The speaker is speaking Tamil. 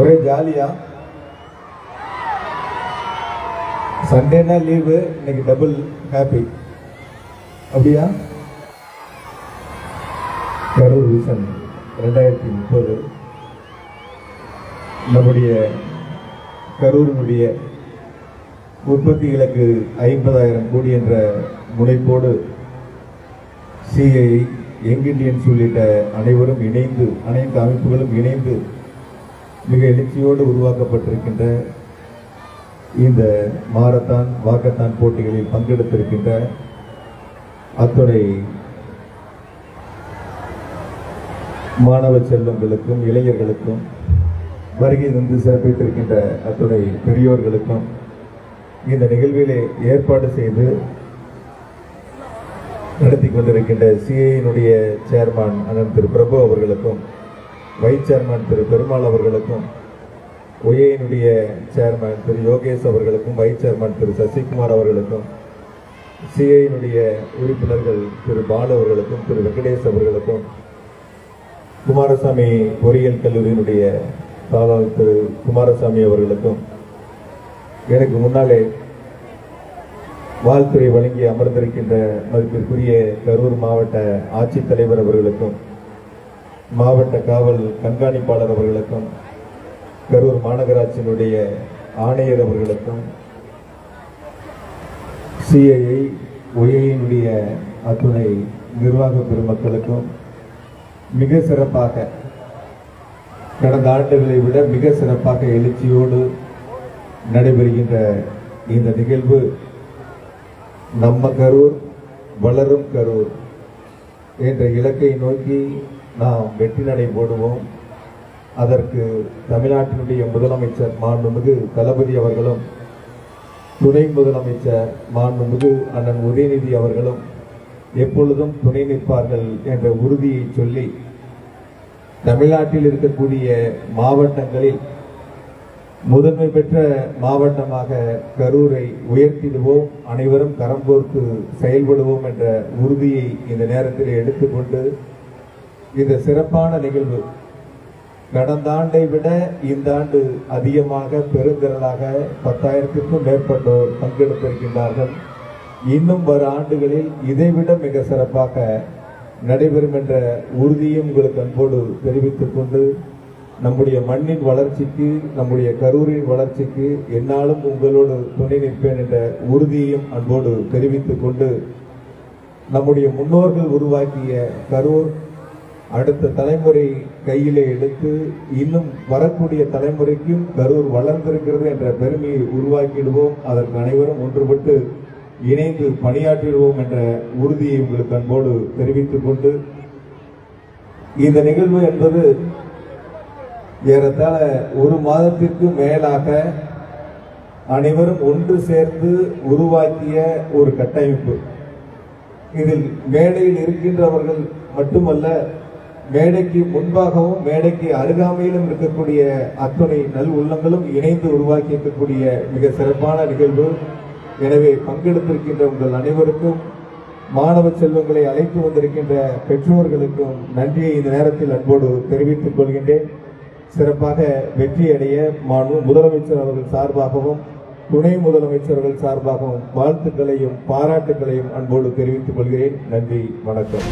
ஒரே ஜாலியா சண்டேனா லீவு, இன்னைக்கு டபுள் ஹாப்பி. அப்படியா? கரூர் விஷன் 2030 நம்முடைய கரூரினுடைய உற்பத்தி இலக்கு 50,000 கோடி என்ற முனைப்போடு சிஐ, யங் இண்டியன்ஸ் உள்ளிட்ட அனைவரும் இணைந்து, அனைத்து அமைப்புகளும் இணைந்து மிக எழுச்சியோடு உருவாக்கப்பட்டிருக்கின்ற இந்த மாரத்தான் வாக்கத்தான் போட்டிகளில் பங்கெடுத்திருக்கின்ற அத்துணை மாணவ செல்வங்களுக்கும் இளைஞர்களுக்கும் வருகை வந்து சிறப்பித்திருக்கின்ற அத்துணை பெரியோர்களுக்கும் இந்த நிகழ்விலே ஏற்பாடு செய்து நடத்தி கொண்டிருக்கின்ற சிஐயினுடைய சேர்மன் அண்ணன் திரு பிரபு அவர்களுக்கும், வைஸ் சேர்மன் திரு பெருமாள் அவர்களுக்கும், ஒய்ஏயினுடைய சேர்மன் திரு யோகேஷ் அவர்களுக்கும், வைஸ் சேர்மன் திரு சசிகுமார் அவர்களுக்கும், சிஐயினுடைய உறுப்பினர்கள் திரு பாலு அவர்களுக்கும், திரு வெங்கடேஷ் அவர்களுக்கும், குமாரசாமி பொறியியல் கல்லூரியினுடைய தாளர் திரு குமாரசாமி அவர்களுக்கும், எனக்கு முன்னாலே வாழ்த்துறை வழங்கி அமர்ந்திருக்கின்ற மதிப்பிற்குரிய கரூர் மாவட்ட ஆட்சித்தலைவர் அவர்களுக்கும், மாவட்ட காவல் கண்காணிப்பாளர் அவர்களுக்கும், கரூர் மாநகராட்சியினுடைய ஆணையர் அவர்களுக்கும், சிஐஐ ஒய்ஐயினுடைய அத்துணை நிர்வாக பெருமக்களுக்கும் மிக சிறப்பாக கடந்த ஆண்டுகளை விட மிக சிறப்பாக எழுச்சியோடு நடைபெறுகின்ற இந்த நிகழ்வு நம்ம கரூர் வளரும் கரூர் என்ற இலக்கை நோக்கி நாம் வெற்றி நடை போடுவோம். அதற்கு தமிழ்நாட்டினுடைய முதலமைச்சர் மாண்புமிகு தளபதி அவர்களும், துணை முதலமைச்சர் மாண்புமிகு அண்ணன் உதயநிதி அவர்களும் எப்பொழுதும் துணை நிற்பார்கள் என்ற உறுதியை சொல்லி, தமிழ்நாட்டில் இருக்கக்கூடிய மாவட்டங்களில் முதன்மை பெற்ற மாவட்டமாக கரூரை உயர்த்திடுவோம், அனைவரும் கரம் கோர்த்து செயல்படுவோம் என்ற உறுதியை இந்த நேரத்தில் எடுத்துக்கொண்டு, இந்த சிறப்பான நிகழ்வு கடந்த ஆண்டை விட இந்த ஆண்டு அதிகமாக பெருந்திரளாக 10,000க்கும் மேற்பட்டோர் பங்கெடுத்திருக்கின்றார்கள். இன்னும் வரும் ஆண்டுகளில் இதைவிட மிக சிறப்பாக நடைபெறும் என்ற உறுதியும் உங்களுக்கு அன்போடு தெரிவித்துக் கொண்டு, நம்முடைய மண்ணின் வளர்ச்சிக்கு, நம்முடைய கரூரின் வளர்ச்சிக்கு என்னாலும் உங்களோடு துணை நிற்பேன் என்ற உறுதியையும் அன்போடு தெரிவித்துக் கொண்டு, நம்முடைய முன்னோர்கள் உருவாக்கிய கரூர் அடுத்த தலைமுறை கையிலே எடுத்து இன்னும் வரக்கூடிய தலைமுறைக்கும் கரூர் வளர்ந்திருக்கிறது என்ற பெருமையை உருவாக்கிடுவோம். அதற்கு அனைவரும் ஒன்றுபட்டு இணைந்து பணியாற்றிடுவோம் என்ற உறுதியை உங்களுக்கு அன்போடு தெரிவித்துக் கொண்டு, இந்த நிகழ்வு என்பது ஏறத்தாழ ஒரு மாதத்திற்கு மேலாக அனைவரும் ஒன்று சேர்ந்து உருவாக்கிய ஒரு கட்டமைப்பு. இதில் மேடையில் இருக்கின்றவர்கள் மட்டுமல்ல, மேடைக்கு முன்பாகவும் மேடைக்கு அருகாமையிலும் இருக்கக்கூடிய அத்துணை நல் உள்ளங்களும் இணைந்து உருவாக்கி இருக்கக்கூடிய மிக சிறப்பான நிகழ்வு. எனவே பங்கெடுத்திருக்கின்ற உங்கள் அனைவருக்கும், மாணவ செல்வங்களை அழைத்து வந்திருக்கின்ற பெற்றோர்களுக்கும் நன்றியை இந்த நேரத்தில் அன்போடு தெரிவித்துக் கொள்கின்றேன். சிறப்பாக வெற்றியடைய முதலமைச்சர் அவர்கள் சார்பாகவும் துணை முதலமைச்சர்கள் சார்பாகவும் வாழ்த்துக்களையும் பாராட்டுகளையும் அன்போடு தெரிவித்துக் கொள்கிறேன். நன்றி, வணக்கம்.